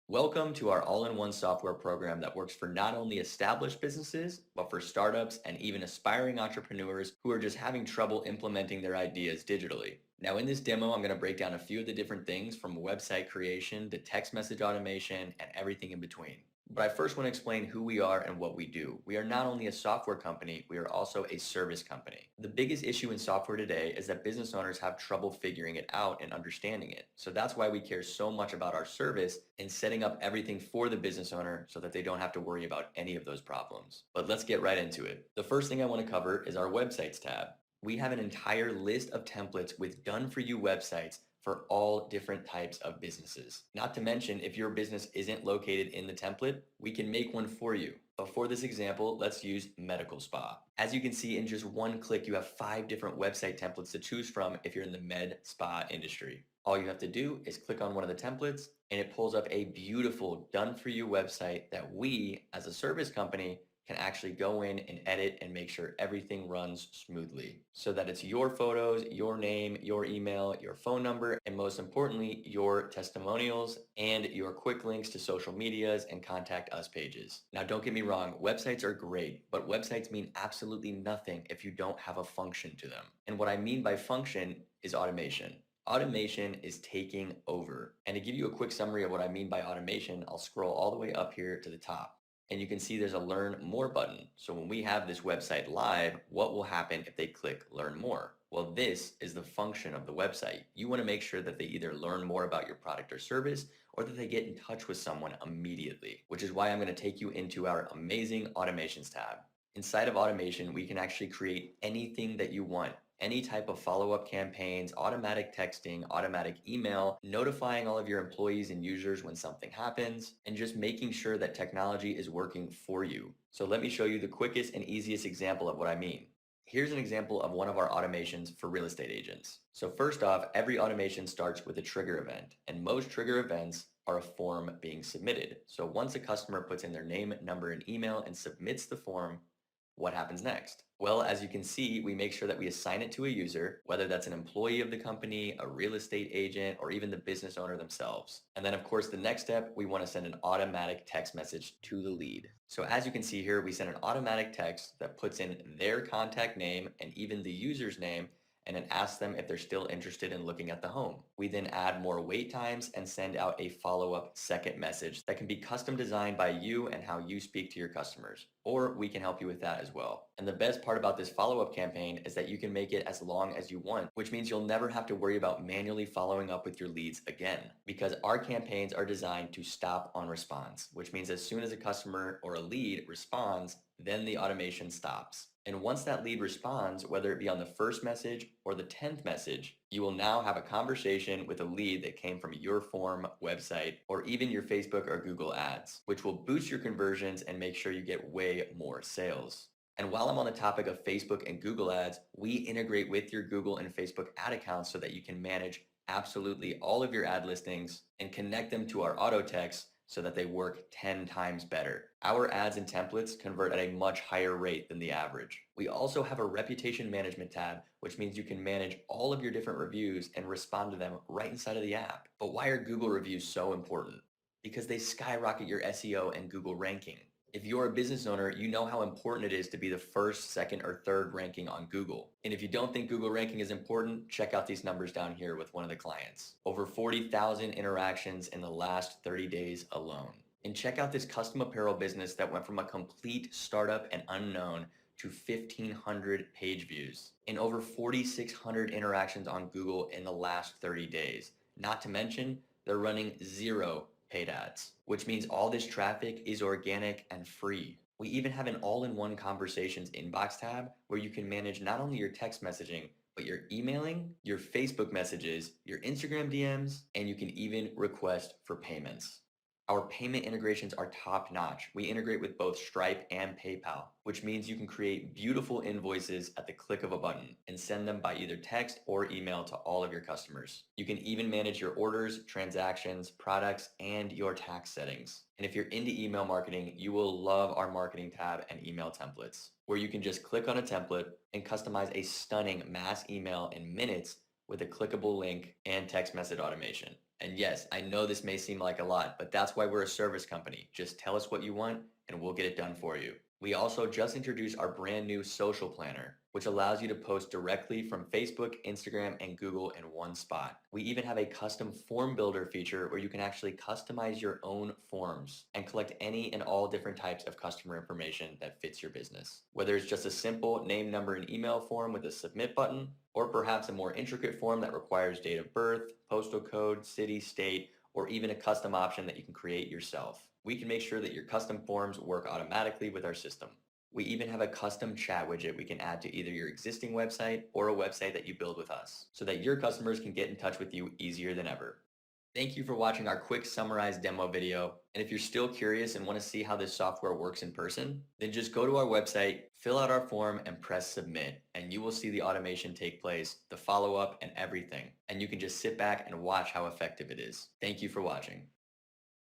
Welcome to our all-in-one software program that works for not only established businesses, but for startups and even aspiring entrepreneurs who are just having trouble implementing their ideas digitally. Now, in this demo, I'm going to break down a few of the different things from website creation to text message automation and everything in between. But I first want to explain who we are and what we do. We are not only a software company, we are also a service company. The biggest issue in software today is that business owners have trouble figuring it out and understanding it. So that's why we care so much about our service and setting up everything for the business owner so that they don't have to worry about any of those problems. But let's get right into it. The first thing I want to cover is our websites tab. We have an entire list of templates with done for you websites for all different types of businesses. Not to mention, if your business isn't located in the template, we can make one for you. But for this example, let's use medical spa. As you can see, in just one click, you have 5 different website templates to choose from if you're in the med spa industry. All you have to do is click on one of the templates and it pulls up a beautiful done for you website that we, as a service company, can actually go in and edit and make sure everything runs smoothly so that it's your photos, your name, your email, your phone number, and most importantly, your testimonials and your quick links to social medias and contact us pages. Now, don't get me wrong, websites are great, but websites mean absolutely nothing if you don't have a function to them. And what I mean by function is automation. Automation is taking over. And to give you a quick summary of what I mean by automation, I'll scroll all the way up here to the top. And you can see there's a learn more button. So when we have this website live, what will happen if they click learn more? Well, this is the function of the website. You want to make sure that they either learn more about your product or service or that they get in touch with someone immediately, which is why I'm going to take you into our amazing automations tab. Inside of automation, we can actually create anything that you want. Any type of follow-up campaigns, automatic texting, automatic email, notifying all of your employees and users when something happens, and just making sure that technology is working for you. So let me show you the quickest and easiest example of what I mean. Here's an example of one of our automations for real estate agents. So first off, every automation starts with a trigger event, and most trigger events are a form being submitted. So once a customer puts in their name, number, and email and submits the form, what happens next? Well, as you can see, we make sure that we assign it to a user, whether that's an employee of the company, a real estate agent, or even the business owner themselves. And then of course, the next step, we want to send an automatic text message to the lead. So as you can see here, we send an automatic text that puts in their contact name and even the user's name and then ask them if they're still interested in looking at the home. We then add more wait times and send out a follow-up second message that can be custom designed by you and how you speak to your customers, or we can help you with that as well. And the best part about this follow-up campaign is that you can make it as long as you want, which means you'll never have to worry about manually following up with your leads again, because our campaigns are designed to stop on response, which means as soon as a customer or a lead responds, then the automation stops. And once that lead responds, whether it be on the first message or the 10th message, you will now have a conversation with a lead that came from your form, website, or even your Facebook or Google ads, which will boost your conversions and make sure you get way more sales. And while I'm on the topic of Facebook and Google ads, we integrate with your Google and Facebook ad accounts so that you can manage absolutely all of your ad listings and connect them to our auto text so that they work 10 times better. Our ads and templates convert at a much higher rate than the average. We also have a reputation management tab, which means you can manage all of your different reviews and respond to them right inside of the app. But why are Google reviews so important? Because they skyrocket your SEO and Google ranking. If you're a business owner, you know how important it is to be the first, second, or third ranking on Google. And if you don't think Google ranking is important, check out these numbers down here with one of the clients. Over 40,000 interactions in the last 30 days alone. And check out this custom apparel business that went from a complete startup and unknown to 1,500 page views and over 4,600 interactions on Google in the last 30 days. Not to mention, they're running 0 paid ads, which means all this traffic is organic and free. We even have an all-in-one conversations inbox tab where you can manage not only your text messaging, but your emailing, your Facebook messages, your Instagram DMs, and you can even request for payments. Our payment integrations are top notch. We integrate with both Stripe and PayPal, which means you can create beautiful invoices at the click of a button and send them by either text or email to all of your customers. You can even manage your orders, transactions, products, and your tax settings. And if you're into email marketing, you will love our marketing tab and email templates, where you can just click on a template and customize a stunning mass email in minutes with a clickable link and text message automation. And yes, I know this may seem like a lot, but that's why we're a service company. Just tell us what you want and we'll get it done for you. We also just introduced our brand new social planner, which allows you to post directly from Facebook, Instagram, and Google in one spot. We even have a custom form builder feature where you can actually customize your own forms and collect any and all different types of customer information that fits your business. Whether it's just a simple name, number, and email form with a submit button, or perhaps a more intricate form that requires date of birth, postal code, city, state, or even a custom option that you can create yourself. We can make sure that your custom forms work automatically with our system. We even have a custom chat widget we can add to either your existing website or a website that you build with us so that your customers can get in touch with you easier than ever. Thank you for watching our quick summarized demo video. And if you're still curious and want to see how this software works in person, then just go to our website, fill out our form, and press submit. And you will see the automation take place, the follow-up, and everything. And you can just sit back and watch how effective it is. Thank you for watching.